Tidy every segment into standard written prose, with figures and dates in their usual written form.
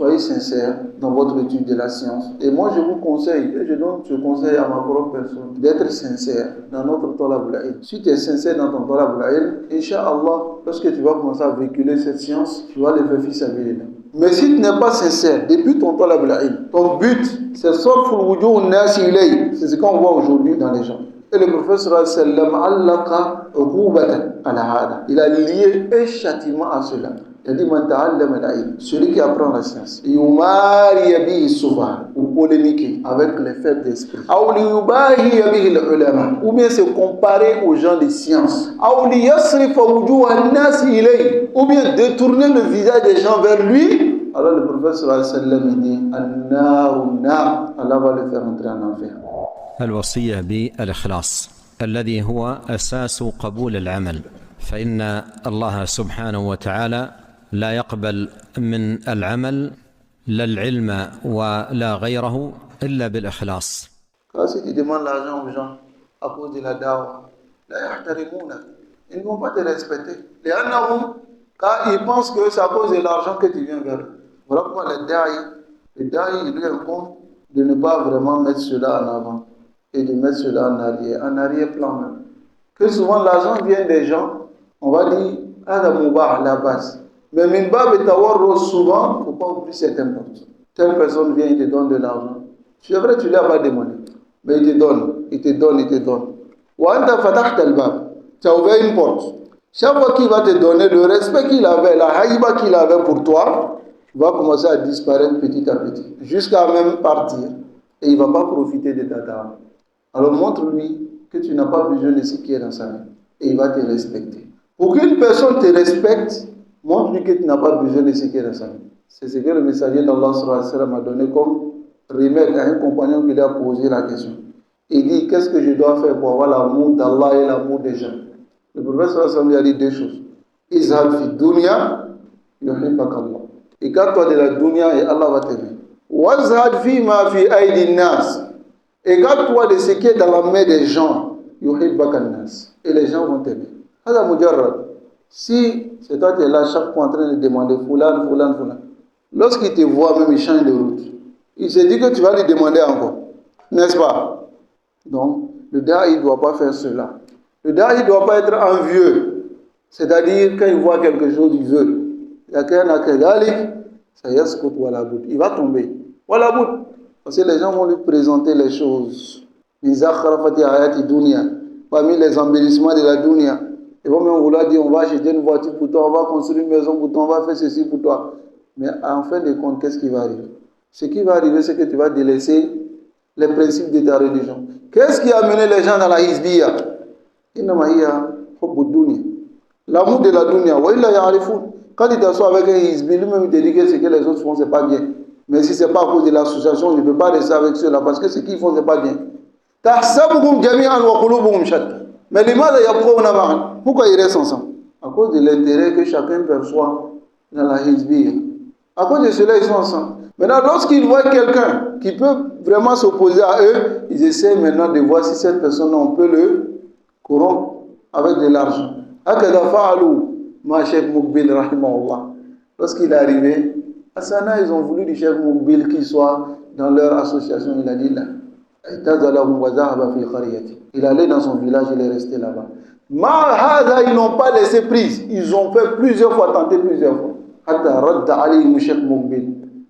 soyez sincères dans votre étude de la science. Et moi, je vous conseille, et je donne ce conseil à ma propre personne, d'être sincère dans notre talab al-ilm. Si tu es sincère dans ton talab al-ilm, Inch'Allah, lorsque tu vas commencer à véhiculer cette science, tu vas le faire fi sabilillah. Mais si tu n'es pas sincère, depuis ton talab al-ilm, ton but, c'est sarful wujuh an-nas ilayh. C'est ce qu'on voit aujourd'hui dans les gens. Et le prophète sallam allaka uqubatan ala hada. Il a lié un châtiment à cela. Il a dit man ta'allama al-ilm, celui qui apprend la science, yumari bihi sufa, ou polémiquer avec les faibles d'esprit, ou liyubahi bihi al-ulama, ou bien se comparer aux gens de science, ou liyasrifa wujuh an-nas ilayh, ou bien détourner le visage des gens vers lui. Alors le prophète sallam dit an-naru nar, Allah va le faire entrer en enfer. الوصية بالإخلاص الذي هو أساس قبول العمل، فإن الله سبحانه وتعالى لا يقبل من العمل لا العلم ولا غيره إلا بالإخلاص. Quand si tu demandes l'argent aux gens à cause de la dawa, لا يحترمونك, ils ne vont pas te respecter. Car ils pensent que c'est à cause de l'argent que tu viens vers eux. Voilà pourquoi le da'i, il lui incombe de ne pas vraiment mettre cela en avant et de mettre cela en arrière-plan même. Que souvent l'argent vient des gens, on va dire, à la base. Mais Minbab et Tawarro, souvent, il ne faut pas oublier certaines portes. Telle personne vient, il te donne de l'argent. C'est vrai, tu ne l'as pas demandé. Mais il te donne. Wanda fatah al-bab. Tu as ouvert une porte. Chaque fois qu'il va te donner le respect qu'il avait, la haïba qu'il avait pour toi, va commencer à disparaître petit à petit. Jusqu'à même partir. Et il ne va pas profiter de ta dame. Alors montre-lui que tu n'as pas besoin de ce qui est dans sa vie. Et il va te respecter. Pour qu'une personne te respecte, montre-lui que tu n'as pas besoin de ce qui est dans sa vie. C'est ce que le messager d'Allah a donné comme remède à un compagnon qui lui a posé la question. Il dit, qu'est-ce que je dois faire pour avoir l'amour d'Allah et l'amour des gens? Le prophète lui a dit deux choses. Izhad fi dunya, yuhibbaka Allah. Écarte-toi de la dunya et Allah va t'aimer. Wazhad fi ma fi aidi nas. Écarte-toi de ce qui est dans la main des gens. Yuhibbaka nas. Et les gens vont t'aimer. Hada mujarrad. Si c'est toi qui es là chaque fois en train de demander Foulan. Lorsqu'il te voit, même il change de route. Il se dit que tu vas lui demander encore. N'est-ce pas? Donc, le da'i ne doit pas faire cela. Le da'i ne doit pas être envieux. C'est-à-dire, quand il voit quelque chose, il veut. Il va tomber. Parce que les gens vont lui présenter les choses. Parmi les embellissements de la dunya. Ils vont même vouloir dire, on va acheter une voiture pour toi, on va construire une maison pour toi, on va faire ceci pour toi. Mais en fin de compte, qu'est-ce qui va arriver? Ce qui va arriver, c'est que tu vas délaisser les principes de ta religion. Qu'est-ce qui a amené les gens dans la hizbiya? L'amour de la dunya. Quand il t'assoit avec un hizbi, lui-même il te dit que ce que les autres font, c'est pas bien. Mais si c'est pas à cause de l'association, je ne peux pas rester avec ceux-là parce que ce qu'ils font, c'est pas bien. Mais pourquoi ils restent ensemble? À cause de l'intérêt que chacun perçoit dans la hizbiya. À cause de cela, ils sont ensemble. Maintenant, lorsqu'ils voient quelqu'un qui peut vraiment s'opposer à eux, ils essaient maintenant de voir si cette personne, on peut le corrompre avec de l'argent. Lorsqu'il est arrivé, à Sana, ils ont voulu du chef Moukbil qu'il soit dans leur association. Il a dit là. Il allait dans son village, il est resté là-bas. Ils n'ont pas laissé prise. Ils ont fait plusieurs fois, tenté plusieurs fois.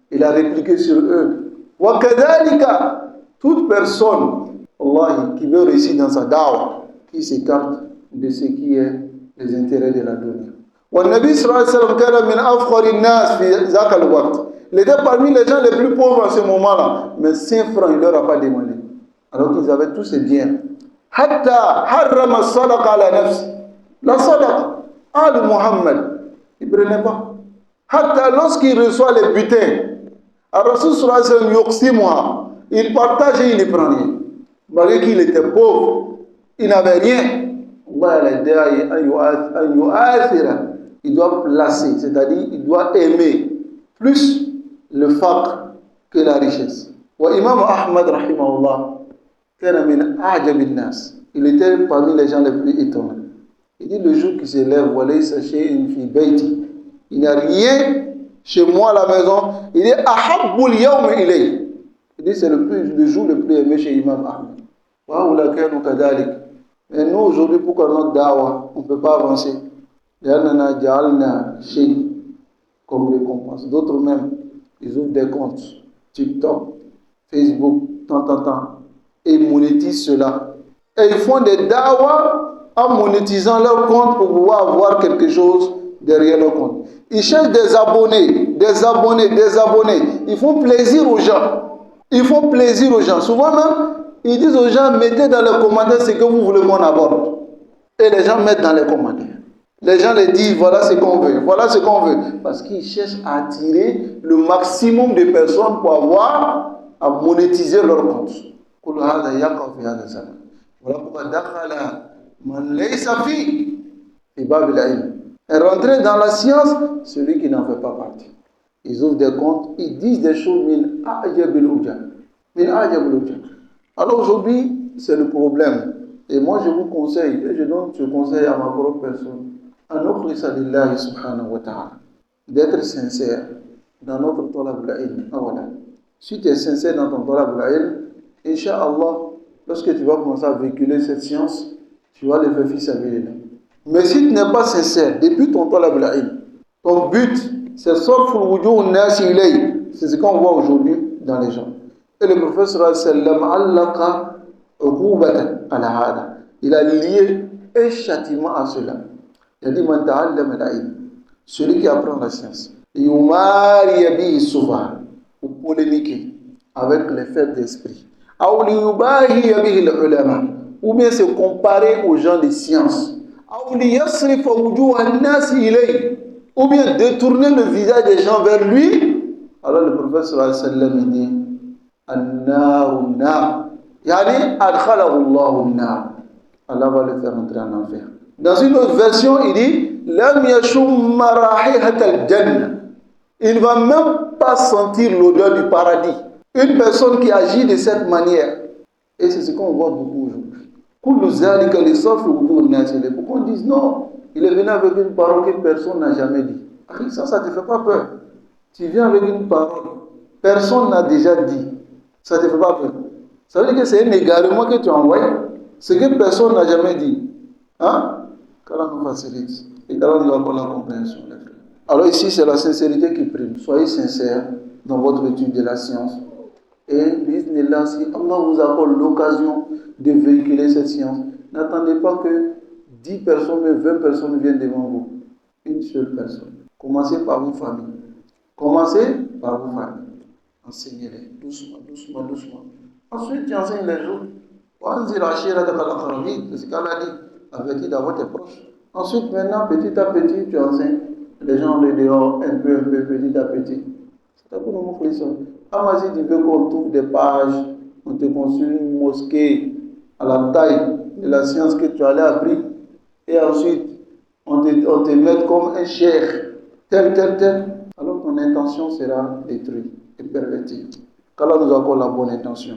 Il a répliqué sur eux. Toute personne qui veut réussir dans sa da'wah, qui s'écarte de ce qui est les intérêts de la dunya. Il était parmi les gens les plus pauvres en ce moment-là. Mais 5 francs, il ne leur a pas demandé. Alors qu'ils avaient tous ces biens. La sadaqa, de Muhammad, il ne prenait pas. Lorsqu'il reçoit les butins, il partage et il ne prend rien. Malgré qu'il était pauvre, il n'avait rien. Il doit placer, c'est-à-dire il doit aimer plus le faqr que la richesse. Imam Ahmad rahimahullah, il était parmi les gens les plus étonnants. Il dit le jour qui se lève, il n'y a rien chez moi à la maison, il dit Ahabbul yawm ilay. Il dit c'est le jour le plus aimé chez Imam Ahmed. Wa ulakanu kadalik. Mais nous aujourd'hui, pourquoi notre dawa, on ne peut pas avancer? Lianna ja'alna shay comme récompense. D'autres même, ils ouvrent des comptes TikTok, Facebook, tant, et ils monétisent cela. Et ils font des dawa en monétisant leur compte pour pouvoir avoir quelque chose derrière leur compte. Ils cherchent des abonnés. Ils font plaisir aux gens. Souvent même, ils disent aux gens, mettez dans les commentaires ce que vous voulez qu'on aborde. Et les gens mettent dans les commentaires. Les gens les disent, voilà ce qu'on veut. Parce qu'ils cherchent à attirer le maximum de personnes pour avoir à monétiser leur compte. Voilà pourquoi dakhala man laysa fi bab al-ilm. Et rentrer dans la science, celui qui n'en fait pas partie. Ils ouvrent des comptes, ils disent des choses min a'jab al-ujab. Alors aujourd'hui, c'est le problème. Et moi je vous conseille, et je donne ce conseil à ma propre personne, d'être sincère dans notre talab al-ilm. Si tu es sincère dans ton talab al-ilm, Inch'Allah, lorsque tu vas commencer à véhiculer cette science, tu vas le faire fils à vérité. Mais si tu n'es pas sincère, depuis ton talab al-ilm, ton but, c'est c'est ce qu'on voit aujourd'hui dans les gens. Et le prophète sallam il a lié un châtiment à cela. Il a dit man ta'allama al-ilm, celui qui apprend la science, yumari bihi sufa, ou polémiquer avec les faibles d'esprit, ou bien se comparer aux gens de science, ou bien détourner le visage des gens vers lui. Alors le prophète sallallahu alayhi wa sallam dit An-naru nar, yani adkhalahu Allahu an-nar, Allah va le faire entrer en enfer. Dans une autre version, il dit Lam yashumma rahihat al-jannah, il ne va même pas sentir l'odeur du paradis. Une personne qui agit de cette manière, et c'est ce qu'on voit beaucoup aujourd'hui. Pourquoi on dit non, il est venu avec une parole que personne n'a jamais dit. Ça ne te fait pas peur. Tu viens avec une parole, personne n'a déjà dit. Ça ne te fait pas peur. Ça veut dire que c'est un égarement que tu envoies, ce que personne n'a jamais dit. Qu'Allah nous facilite et qu'Allah nous accorde la compréhension. Alors ici, c'est la sincérité qui prime. Soyez sincères dans votre étude de la science. Et bismillah, si Allah vous accorde l'occasion de véhiculer cette science, n'attendez pas que 10 personnes, mais 20 personnes viennent devant vous. Une seule personne. Commencez par vos familles. Enseignez-les doucement. Ensuite, tu enseignes les autres. C'est ce qu'Allah dit. Avertis d'abord tes proches. Ensuite, maintenant, petit à petit, tu enseignes les gens de dehors, un peu, petit à petit. C'est pour nous montrer ça. Si tu veux qu'on trouve des pages, on te construit une mosquée à la taille de la science que tu allais apprendre, et ensuite, on te met comme un cheikh, tel, alors ton intention sera détruite et pervertie. Qu'Allah nous accorde la bonne intention.